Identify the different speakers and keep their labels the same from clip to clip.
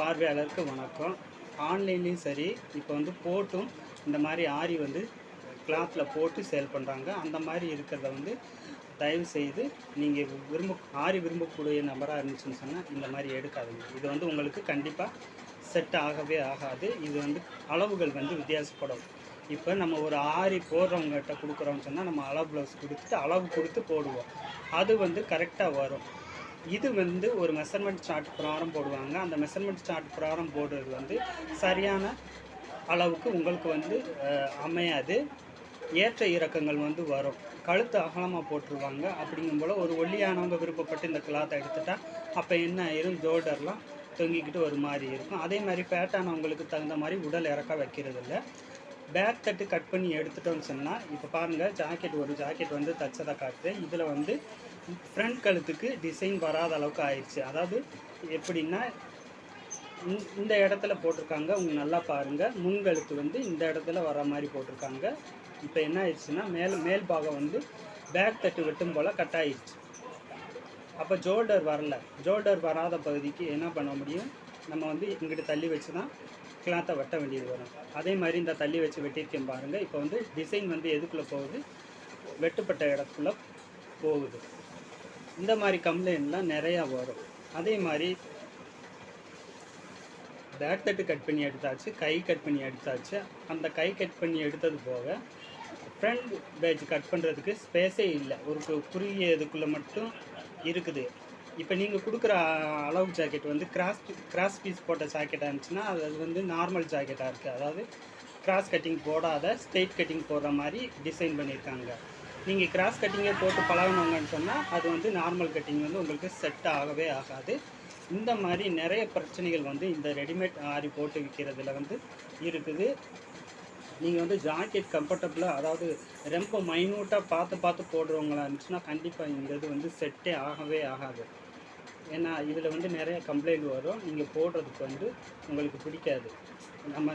Speaker 1: பார்வையாளருக்கு வணக்கம். ஆன்லைன்லேயும் சரி, இப்போ வந்து போட்டும் இந்த மாதிரி ஆரி வந்து கிளாத்தில் போட்டு சேல் பண்ணுறாங்க. அந்த மாதிரி இருக்கிறத வந்து தயவு செய்து நீங்கள் ஆரி விரும்பக்கூடிய நபராக இருந்துச்சுன்னு சொன்னால் இந்த மாதிரி எடுக்காதுங்க. இது வந்து உங்களுக்கு கண்டிப்பாக செட் ஆகவே ஆகாது. இது வந்து அளவுகள் வந்து வித்தியாசப்படும். இப்போ நம்ம ஒரு ஆரி போடுறவங்ககிட்ட கொடுக்குறோம்னு சொன்னால் நம்ம அளவு ப்ளவுஸ் கொடுத்துட்டு அளவு கொடுத்து போடுவோம். அது வந்து கரெக்டாக வரும். இது வந்து ஒரு மெஷர்மெண்ட் சார்ட் பிரகாரம் போடுவாங்க. அந்த மெஷர்மெண்ட் சார்ட் பிரகாரம் போடுறது வந்து சரியான அளவுக்கு உங்களுக்கு வந்து அமையாது. ஏற்ற இறக்கங்கள் வந்து வரும். கழுத்து அகலமாக போட்டுருவாங்க. அப்படிங்கும்போது ஒரு ஒல்லியானவங்க விருப்பப்பட்டு இந்த கிளாத்தை எடுத்துட்டால் அப்போ என்ன ஆயிரும், ஜோல்டர்லாம் தொங்கிக்கிட்டு ஒரு மாதிரி இருக்கும். அதே மாதிரி ஃபேட்டானவங்களுக்கு தகுந்த மாதிரி உடல் இறக்க வைக்கிறது இல்லை. பேக் தட்டு கட் பண்ணி எடுத்துட்டோம்னு சொன்னால், இப்போ பாருங்கள், ஒரு ஜாக்கெட் வந்து தச்சதை காட்டுறேன். இதில் வந்து ஃப்ரண்ட் கழுத்துக்கு டிசைன் வராத அளவுக்கு ஆயிடுச்சு. அதாவது எப்படின்னா, இந்த இடத்துல போட்டிருக்காங்க. உங்க நல்லா பாருங்கள், முன்கழுத்து வந்து இந்த இடத்துல வர மாதிரி போட்டிருக்காங்க. இப்போ என்ன ஆயிடுச்சுன்னா, மேல் பாகம் வந்து பேக் தட்டு வெட்டும் போல் கட் ஆயிடுச்சு. அப்போ ஜோல்டர் வரல. ஜோல்டர் வராத பகுதிக்கு என்ன பண்ண முடியும், நம்ம வந்து இங்கிட்டு தள்ளி வச்சு தான் கிளாத்தை வெட்ட வேண்டியது வரும். அதே மாதிரி இந்த தள்ளி வச்சு வெட்டியிருக்கேன் பாருங்கள். இப்போ வந்து டிசைன் வந்து எதுக்குள்ளே போகுது, வெட்டுப்பட்ட இடத்துக்குள்ளே போகுது. இந்த மாதிரி கம்ப்ளைண்ட்லாம் நிறையா வரும். அதே மாதிரி பேக் தட்டு கட் பண்ணி எடுத்தாச்சு, கை கட் பண்ணி எடுத்தாச்சு. அந்த கை கட் பண்ணி எடுத்தது போக ஃப்ரண்ட் பேட்ச் கட் பண்ணுறதுக்கு ஸ்பேஸே இல்லை. ஒரு குறுகிய இதுக்குள்ளே மட்டும் இருக்குது. இப்போ நீங்கள் கொடுக்குற அளவு ஜாக்கெட் வந்து கிராஸ் பீஸ் போட்ட ஜாக்கெட்டாக இருந்துச்சுன்னா அது வந்து நார்மல் ஜாக்கெட்டாக இருக்குது. அதாவது கிராஸ் கட்டிங் போடாத ஸ்ட்ரெயிட் கட்டிங் போடுற மாதிரி டிசைன் பண்ணியிருக்காங்க. நீங்கள் கிராஸ் கட்டிங்கே போட்டு பழகினவங்கன்னு சொன்னால் அது வந்து நார்மல் கட்டிங் வந்து உங்களுக்கு செட் ஆகவே ஆகாது. இந்த மாதிரி நிறைய பிரச்சனைகள் வந்து இந்த ரெடிமேட் ஆரி போட்டு விற்கிறதுல வந்து இருக்குது. நீங்கள் வந்து ஜாக்கெட் கம்ஃபர்டபுளாக, அதாவது ரொம்ப மைன்யூட்டாக பார்த்து போடுறவங்களா இருந்துச்சுன்னா கண்டிப்பாக இந்த இது வந்து செட்டே ஆகவே ஆகாது. ஏன்னா இதில் வந்து நிறைய கம்ப்ளைண்ட் வரும். நீங்கள் போடுறதுக்கு வந்து உங்களுக்கு பிடிக்காது. நம்ம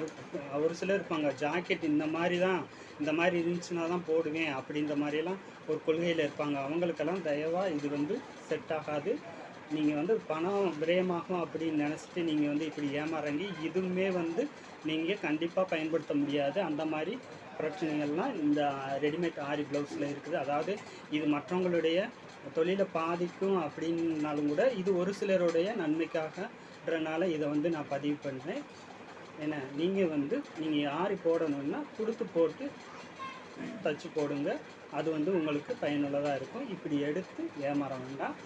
Speaker 1: ஒரு சிலர் இருப்பாங்க, ஜாக்கெட் இந்த மாதிரி இருந்துச்சுன்னா தான் போடுவேன் அப்படின்ற மாதிரியெல்லாம் ஒரு கொள்கையில் இருப்பாங்க. அவங்களுக்கெல்லாம் தயவாக இது வந்து செட் ஆகாது. நீங்கள் வந்து பணம் விரயமாகும் அப்படின்னு நினச்சிட்டு நீங்கள் வந்து இப்படி ஏமாறங்கி இதுவுமே வந்து நீங்கள் கண்டிப்பாக பயன்படுத்த முடியாது. அந்த மாதிரி பிரச்சனைகள்லாம் இந்த ரெடிமேட் ஆரி ப்ளவுஸில் இருக்குது. அதாவது இது மற்றவங்களுடைய தொழிலை பாதிக்கும் அப்படின்னாலும் கூட இது ஒரு சிலருடைய நன்மைக்காகன்றனால இதை வந்து நான் பதிவு பண்ணுறேன். ஏன்னா நீங்கள் ஆரி போடணுன்னா போட்டு தச்சு போடுங்க. அது வந்து உங்களுக்கு பயனுள்ளதாக இருக்கும். இப்படி எடுத்து ஏமாற வேண்டாம்.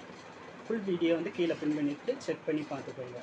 Speaker 1: ஃபுல் வீடியோ வந்து கீழே பின் பண்ணிவிட்டு செக் பண்ணி பார்த்துக்கோங்க.